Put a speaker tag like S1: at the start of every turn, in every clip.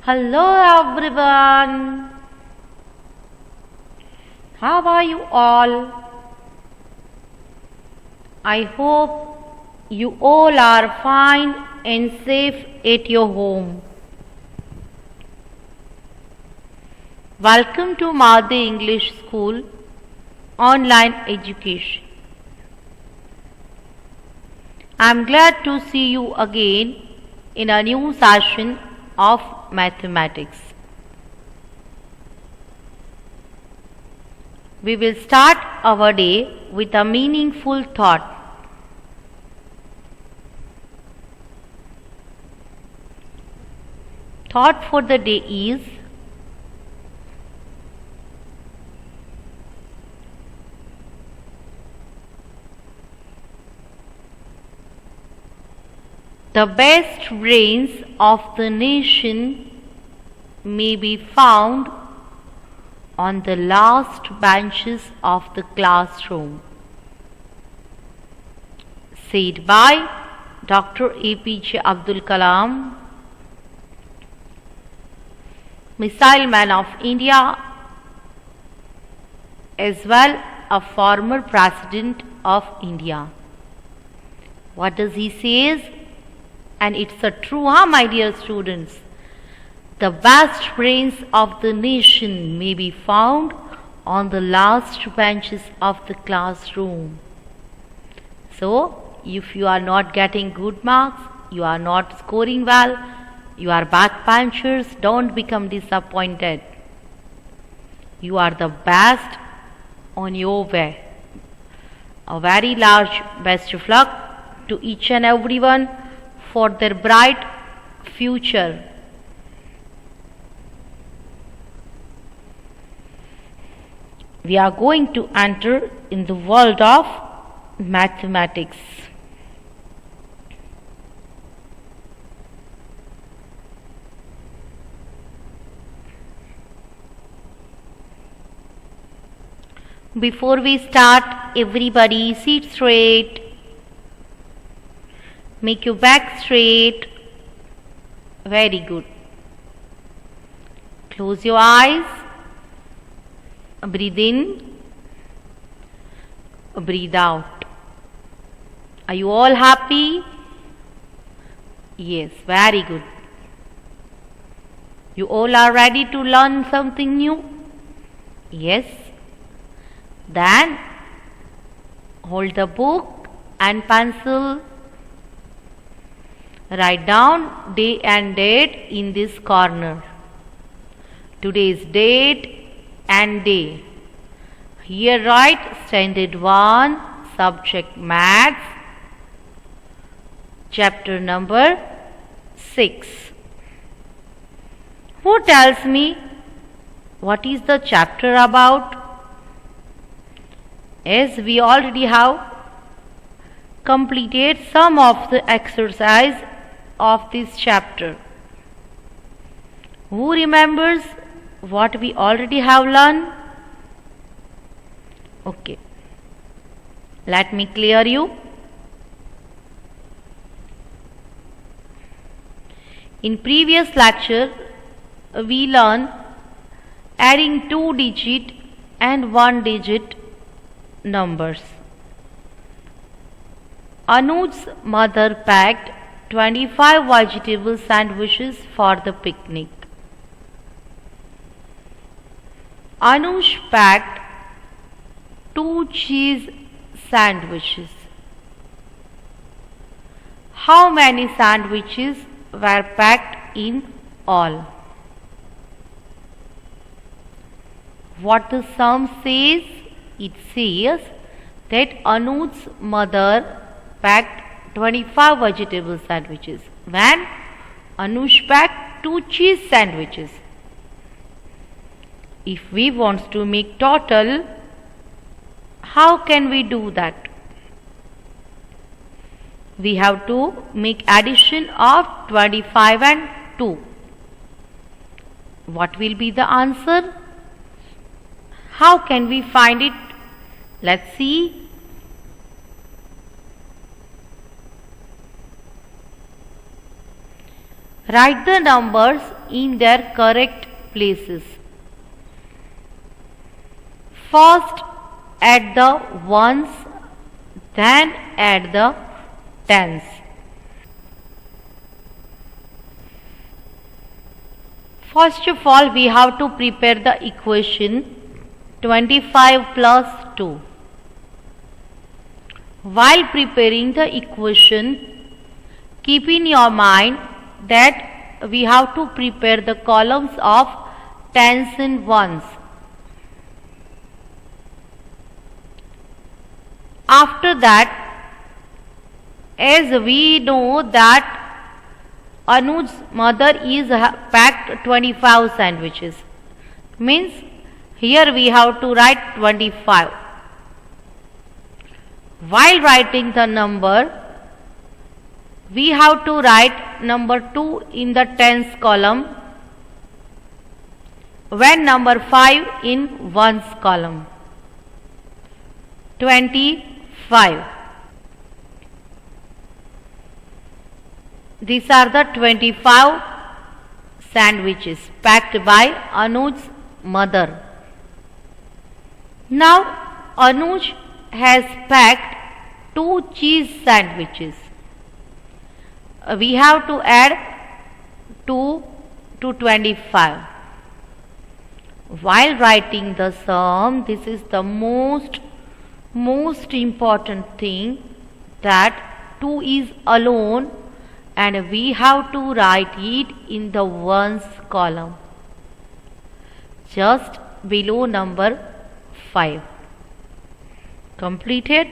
S1: Hello everyone. How are you all? I hope you all are fine and safe at your home. Welcome to Madhi English School online education. I am glad to see you again in a new session of mathematics. We will start our day with a meaningful thought. Thought for the day is the best brains of the nation may be found on the last benches of the classroom. Said by Dr. APJ Abdul Kalam, Missile Man of India, as well a former President of India. What does he say? And it's a true, my dear students. The best brains of the nation may be found on the last benches of the classroom. So, if you are not getting good marks, you are not scoring well, you are backbenchers, don't become disappointed. You are the best on your way. A very large best of luck to each and everyone for their bright future. We are going to enter in the world of mathematics. Before we start, everybody sit straight. Make your back straight. Very good. Close your eyes. Breathe in. Breathe out. Are you all happy? Yes, very good. You all are ready to learn something new? Yes. Then hold the book and pencil. Write down day and date in this corner. Today's date and day. Here write Standard 1, Subject Maths, Chapter number 6. Who tells me what is the chapter about? As we already have completed some of the exercise of this chapter. Who remembers what we already have learned? Okay. Let me clear you. In previous lecture, we learned adding 2-digit and 1-digit numbers. Anuj's mother packed 25 vegetable sandwiches for the picnic. Anuj packed 2 cheese sandwiches. How many sandwiches were packed in all? What the sum says? It says that Anuj's mother packed 25 vegetable sandwiches when Anuj packed 2 cheese sandwiches. If we want to make total, how can we do that? We have to make addition of 25 and 2. What will be the answer? How can we find it? Let's see. Write the numbers in their correct places. First add the ones, then add the tens. First of all, we have to prepare the equation 25 plus 2. While preparing the equation, keep in your mind that we have to prepare the columns of tens and ones. After that, as we know that Anuj's mother is packed 25 sandwiches, means here we have to write 25. While writing the number, we have to write number 2 in the tens column, when number 5 in ones column. 25. These are the 25 sandwiches packed by Anuj's mother. Now Anuj has packed 2 cheese sandwiches. We have to add 2 to 25. While writing the sum, this is the most important thing, that 2 is alone and we have to write it in the ones column, just below number 5. Completed?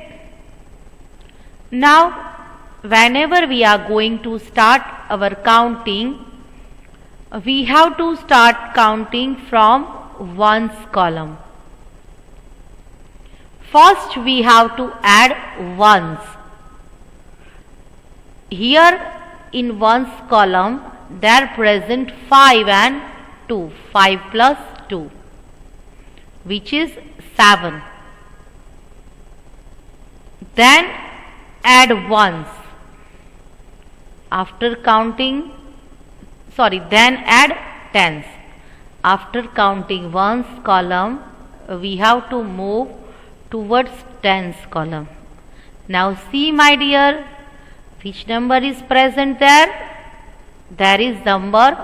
S1: Now, whenever we are going to start our counting, we have to start counting from ones column. First, we have to add ones. Here in ones column, there present 5 and 2. 5 plus 2, which is 7. Then add ones. After counting, then add tens. After counting ones column, we have to move towards tens column. Now see, my dear, which number is present there? There is number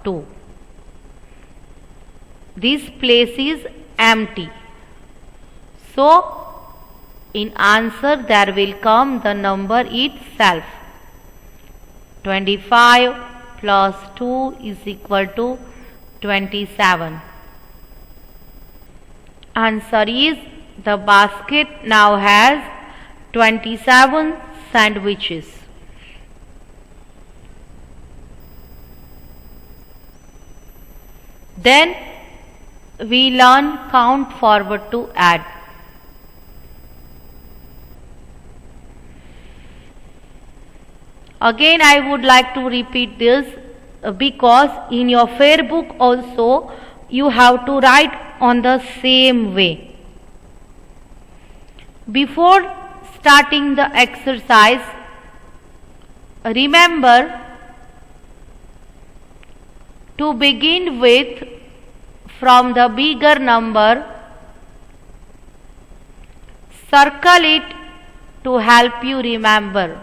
S1: 2. This place is empty. So, in answer there will come the number itself. 25 plus 2 is equal to 27. Answer is, the basket now has 27 sandwiches. Then we learn count forward to add. Again, I would like to repeat this because in your fair book also you have to write on the same way. Before starting the exercise, remember to begin with from the bigger number, circle it to help you remember.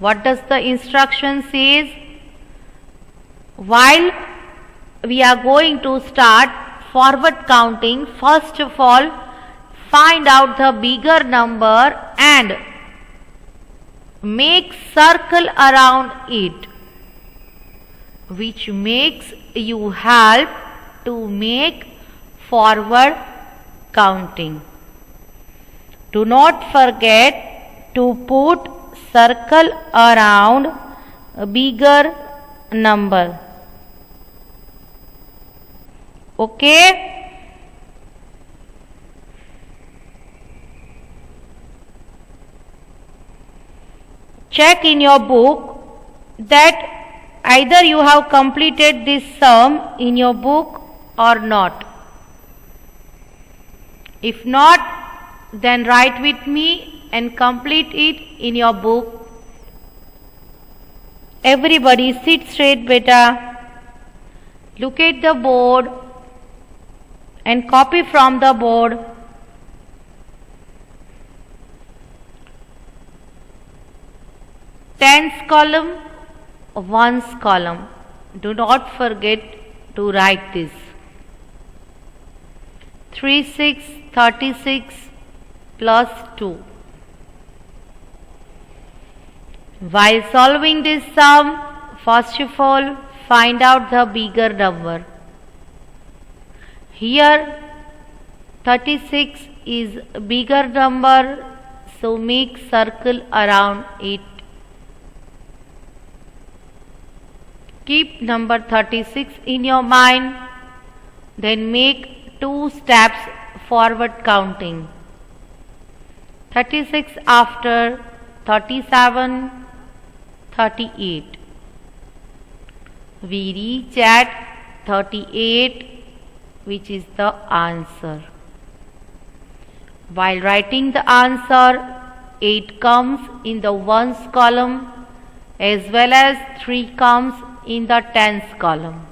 S1: What does the instruction says? While we are going to start forward counting, first of all, find out the bigger number and make circle around it, which makes you help to make forward counting. Do not forget to put circle around a bigger number. Okay? Check in your book that either you have completed this sum in your book or not. If not, then write with me and complete it in your book. Everybody sit straight, beta. Look at the board and copy from the board. Tens column, ones column. Do not forget to write this. 3, 6, 36 plus 2. While solving this sum, first of all, find out the bigger number. Here 36 is a bigger number, so make circle around it. Keep number 36 in your mind, then make 2 steps forward counting. 36 after 37, 38. We reach at 38, which is the answer. While writing the answer, 8 comes in the ones column as well as 3 comes in the tens column.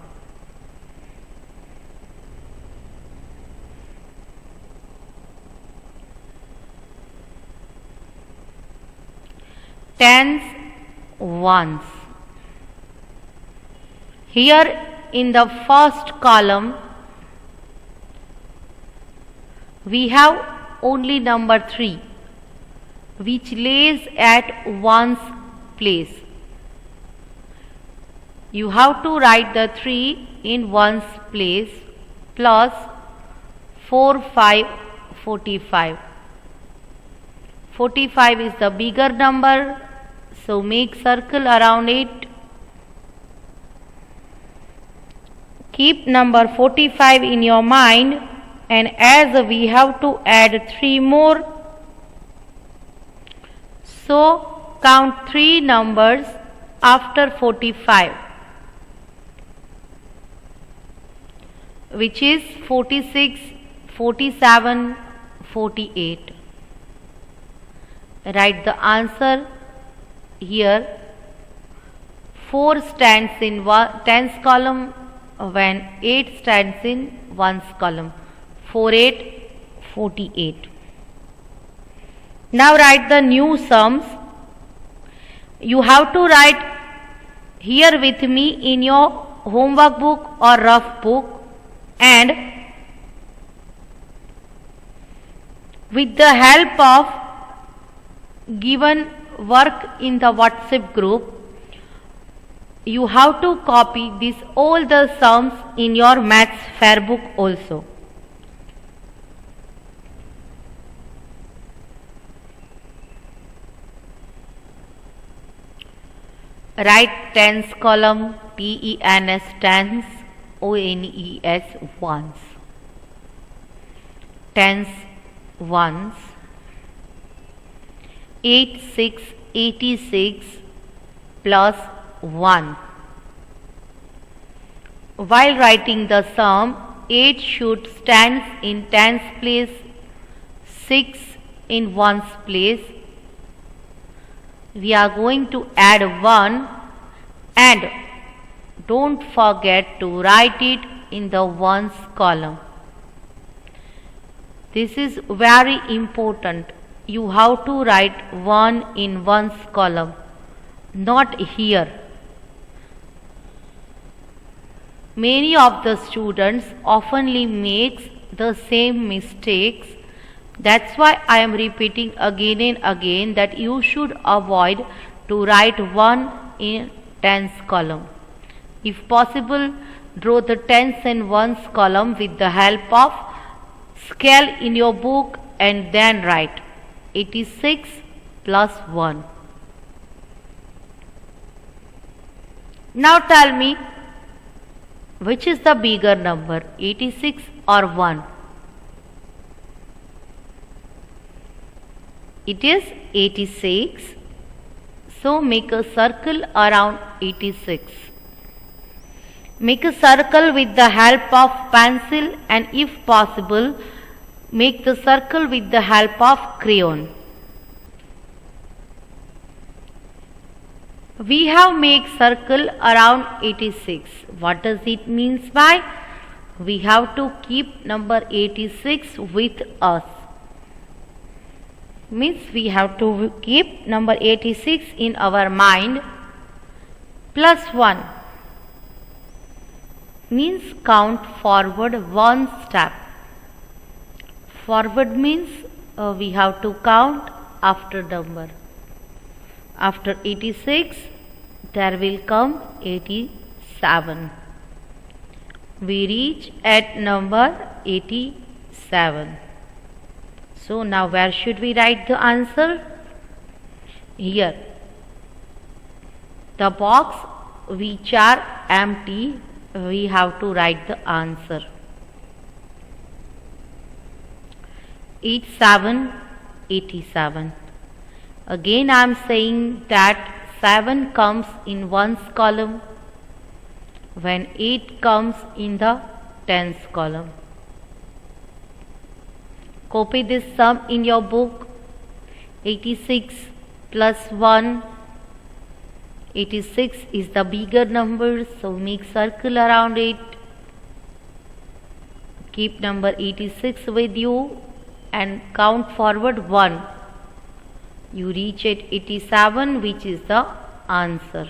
S1: Tens, ones. Here in the first column, we have only number 3, which lays at ones place. You have to write the 3 in ones place plus 4, 5, 45. 45 is the bigger number, so make circle around it. Keep number 45 in your mind, and as we have to add 3 more, so count 3 numbers after 45, which is 46, 47, 48. Write the answer here. 4 stands in tens column when 8 stands in ones column. 4, 8, 48. Now write the new sums. You have to write here with me in your homework book or rough book, and with the help of given work in the WhatsApp group, you have to copy all the sums in your maths fair book also. Write tens column, TENS, tens, ONES, ones. Tens, ones. 8, 6, 86 plus 1. While writing the sum, 8 should stand in tens place, 6 in ones place. We are going to add 1, and don't forget to write it in the ones column. This is very important. You have to write 1 in ones column, not here. Many of the students oftenly makes the same mistakes. That's why I am repeating again and again that you should avoid to write 1 in tens column. If possible, draw the tens and ones column with the help of scale in your book and then write 86 plus 1. Now tell me, which is the bigger number, 86 or 1? It is 86. So make a circle around 86. Make a circle with the help of pencil, and if possible, make the circle with the help of crayon. We have make circle around 86. What does it means by? We have to keep number 86 with us. Means we have to keep number 86 in our mind. Plus 1 means count forward one step. Forward means we have to count after number. After 86 there will come 87. We reach at number 87. So now where should we write the answer? Here. The box which are empty, we have to write the answer. 87, 87. Again I am saying that 7 comes in ones column when 8 comes in the tens column. Copy this sum in your book. 86 plus 1. 86 is the bigger number, so make circle around it. Keep number 86 with you and count forward 1. You reach at 87, which is the answer.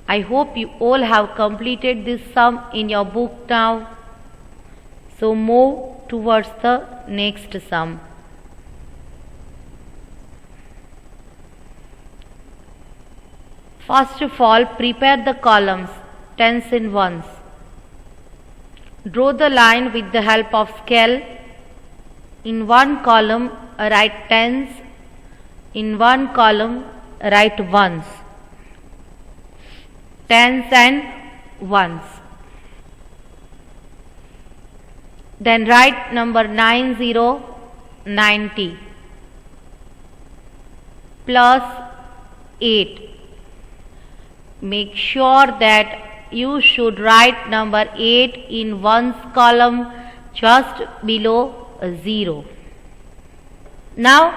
S1: I hope you all have completed this sum in your book now. So move towards the next sum. First of all, prepare the columns, tens and ones. Draw the line with the help of scale. In one column, write tens. In one column, write ones. Tens and ones. Then write number 90, 90 plus 8. Make sure that you should write number 8 in ones column just below 0. Now,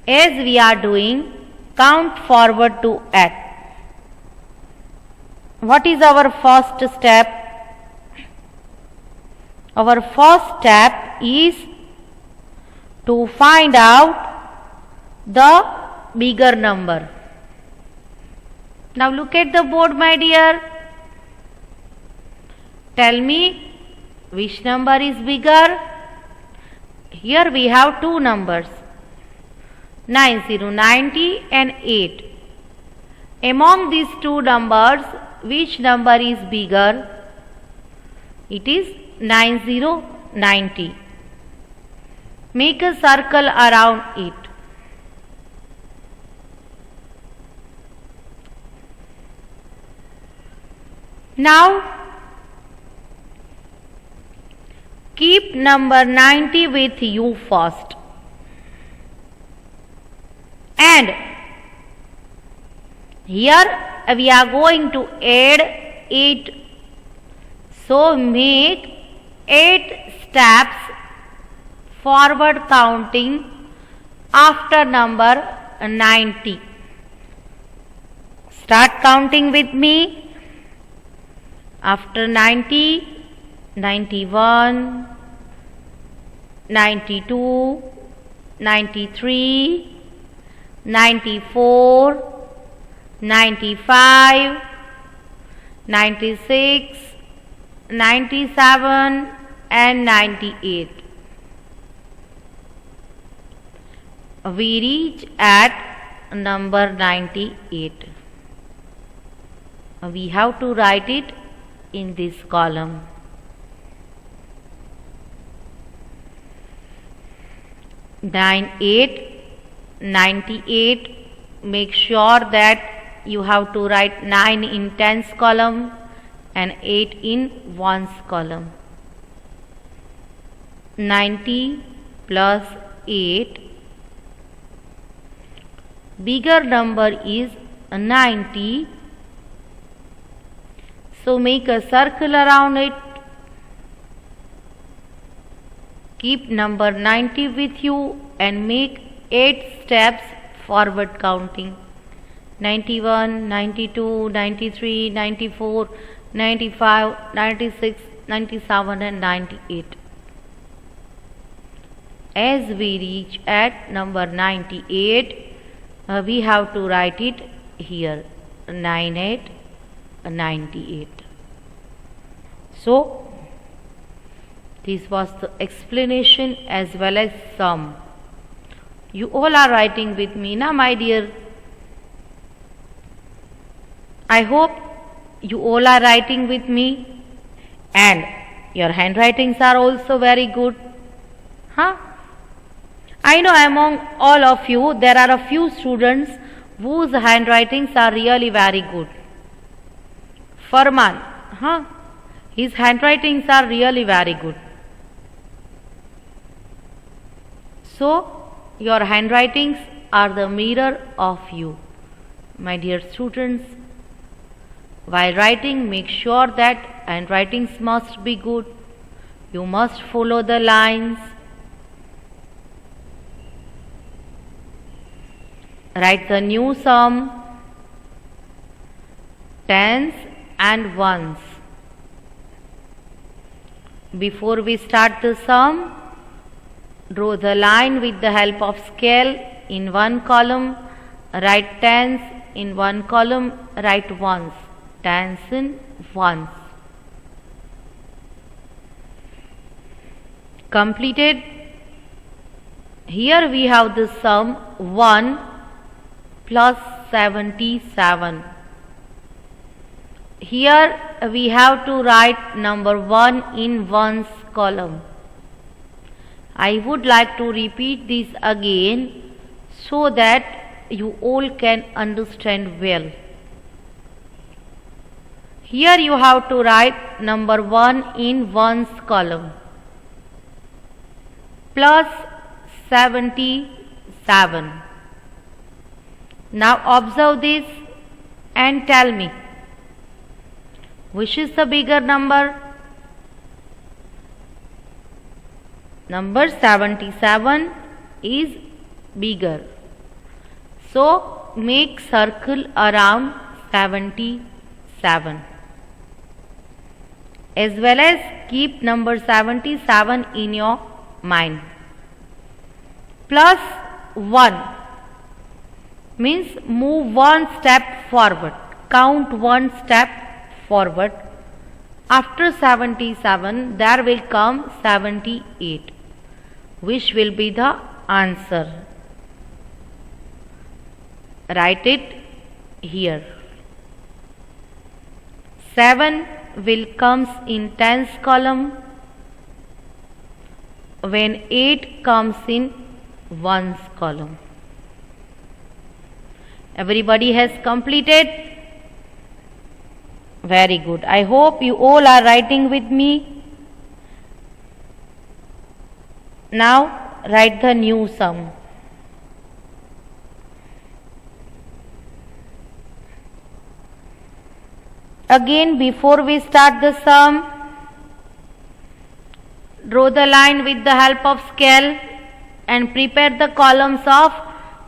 S1: as we are doing, count forward to 8. What is our first step? Our first step is to find out the bigger number. Now look at the board, my dear. Tell me which number is bigger. Here we have two numbers, 90, 90 and 8. Among these two numbers, which number is bigger? It is 90, 90. Make a circle around it. Now, keep number 90 with you first. And here we are going to add 8. So, make 8 steps forward counting after number 90. Start counting with me. After 90, 91, 92, 93, 94, 95, 96, 97 and 98. We reach at number 98. We have to write it in this column. 98. Make sure that you have to write 9 in tens column and 8 in ones column. 90 plus 8. Bigger number is 90. So make a circle around it. Keep number 90 with you and make 8 steps forward counting. 91, 92, 93, 94, 95, 96, 97 and 98. As we reach at number 98, we have to write it here, 98, 98. So, this was the explanation as well as sum. You all are writing with me now, my dear. I hope you all are writing with me and your handwritings are also very good. Huh? I know among all of you there are a few students whose handwritings are really very good. Farman, his handwritings are really very good. So, your handwritings are the mirror of you. My dear students, while writing, make sure that handwritings must be good. You must follow the lines. Write the new sum, tens and ones. Before we start the sum, draw the line with the help of scale in one column, write tens in one column, write ones, tens in ones. Completed. Here we have the sum 1 plus 77. Here we have to write number 1 in ones column. I would like to repeat this again so that you all can understand well. Here you have to write number 1 in ones column plus 77. Now observe this and tell me, which is the bigger number? Number 77 is bigger. So make circle around 77. As well as keep number 77 in your mind. Plus 1 means move one step forward. Count one step forward. After 77 there will come 78, which will be the answer. Write it here. 7 will comes in tens column when 8 comes in ones column. Everybody has completed? Very good. I hope you all are writing with me. Now write the new sum. Again, before we start the sum, draw the line with the help of scale and prepare the columns of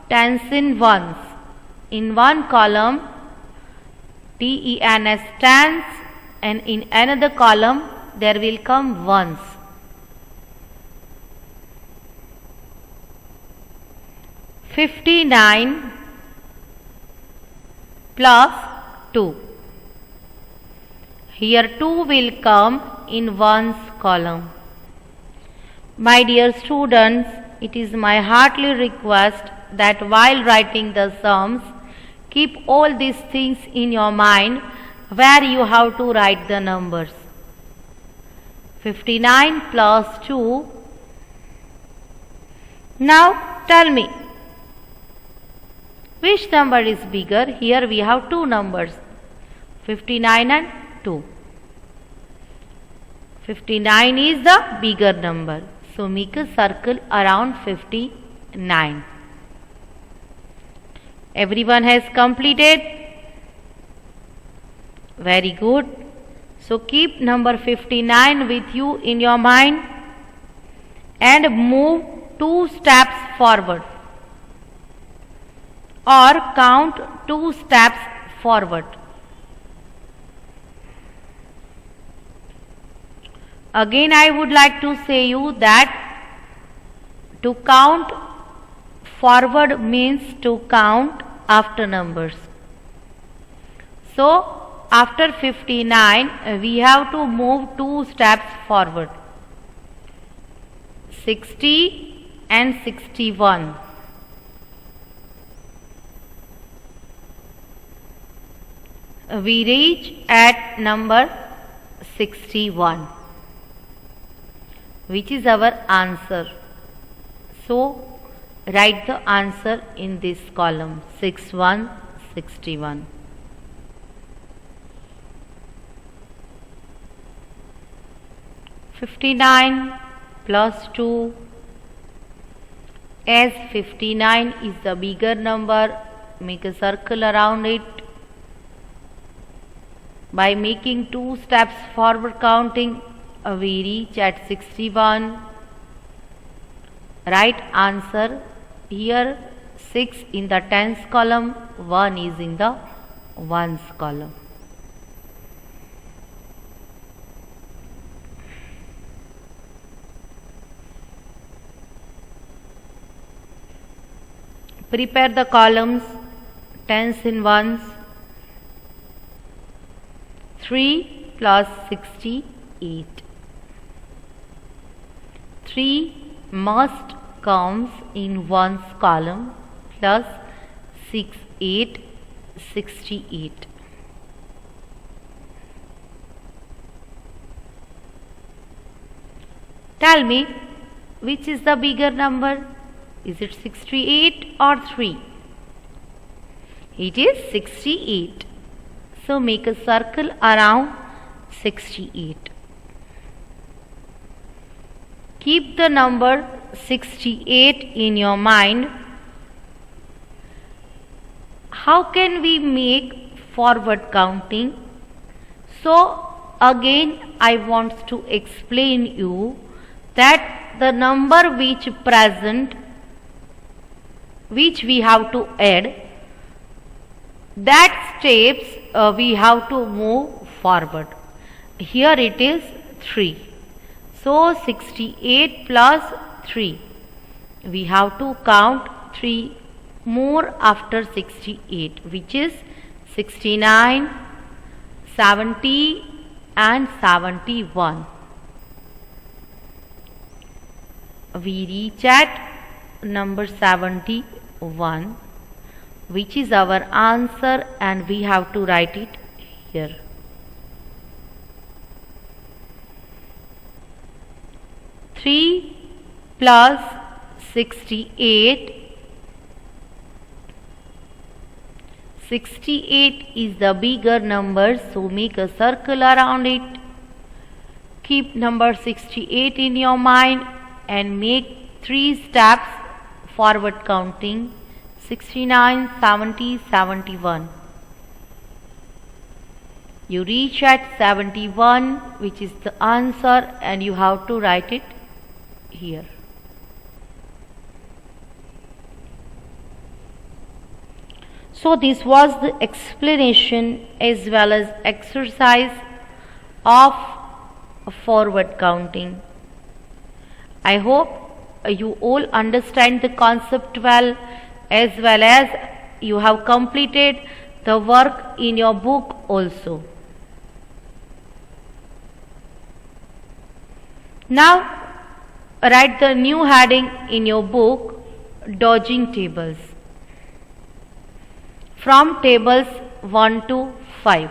S1: tens in ones. In one column, TENS tens, and in another column there will come ones. "59 plus 2. Here 2 will come in ones column. My dear students, it is my hearty request that while writing the sums, keep all these things in your mind where you have to write the numbers. 59 plus 2. Now tell me, which number is bigger? Here we have two numbers, 59 and 2. 59 is the bigger number. So make a circle around 59. Everyone has completed? Very good. So keep number 59 with you in your mind and move 2 steps forward or count 2 steps forward. Again, I would like to say you that to count forward means to count after numbers. So, after 59, we have to move 2 steps forward. 60 and 61. We reach at number 61, which is our answer. So, write the answer in this column 61, 61. +59 +2. As 59 is the bigger number, make a circle around it. By making 2 steps forward counting, we reach at 61. Right answer here 6 in the tens column, 1 is in the ones column. Prepare the columns tens in ones. 3 plus 68. 3 must comes in ones column plus 6, 8, 68. Tell me, which is the bigger number? Is it 68 or 3? It is 68. So make a circle around 68. Keep the number 68 in your mind. How can we make forward counting? So again I want to explain you that the number which we have to add, that steps we have to move forward. Here it is 3. So 68 plus 3. We have to count 3 more after 68, which is 69, 70 and 71. We reach at number 71, which is our answer, and we have to write it here. Three plus 68. 68 is the bigger number, so make a circle around it. Keep number 68 in your mind and make 3 steps forward counting. 69, 70, 71. You reach at 71, which is the answer, and you have to write it here. So this was the explanation as well as exercise of forward counting. I hope you all understand the concept well as you have completed the work in your book also. Now write the new heading in your book, dodging tables, from tables 1 to 5.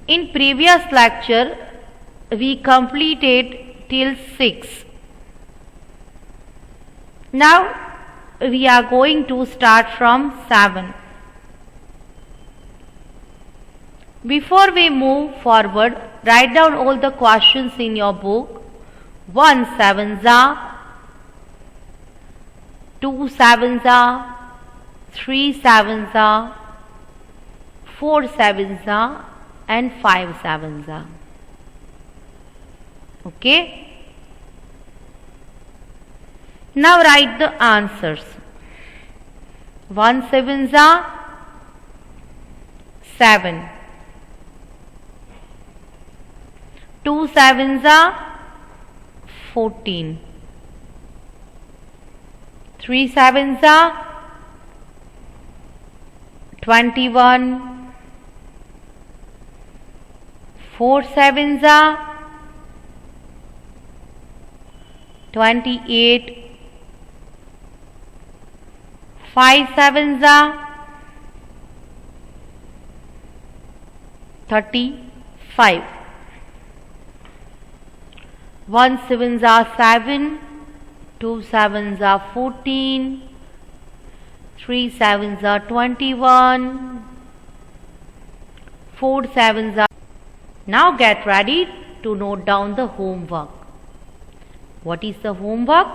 S1: In previous lecture, we completed till 6. Now we are going to start from 7. Before we move forward, write down all the questions in your book. 1 sevens are, 2 sevens are, 3 sevens are, 4 sevens are, and 5 sevens. Okay. Now write the answers. 1 sevens are 7. 2 sevens are 14. 3 sevens are 21. 4 sevens are 28. 5 sevens are 35. 1 sevens are 7. 2 sevens are 14. 3 sevens are 21. 4 sevens are. Now get ready to note down the homework. What is the homework?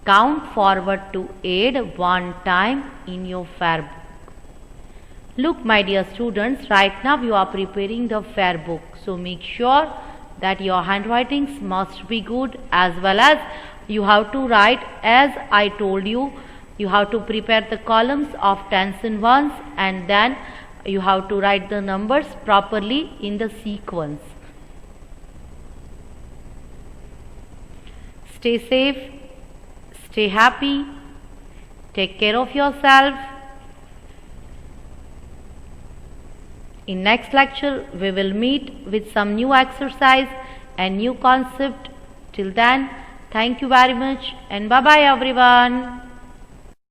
S1: Count forward to 8 one time in your fair book. Look, my dear students, right now you are preparing the fair book. So make sure that your handwritings must be good, as well as you have to write, as I told you, you have to prepare the columns of tens and ones, and then you have to write the numbers properly in the sequence. Stay safe, stay happy, take care of yourself. In next lecture, we will meet with some new exercise and new concept. Till then, thank you very much and bye-bye everyone.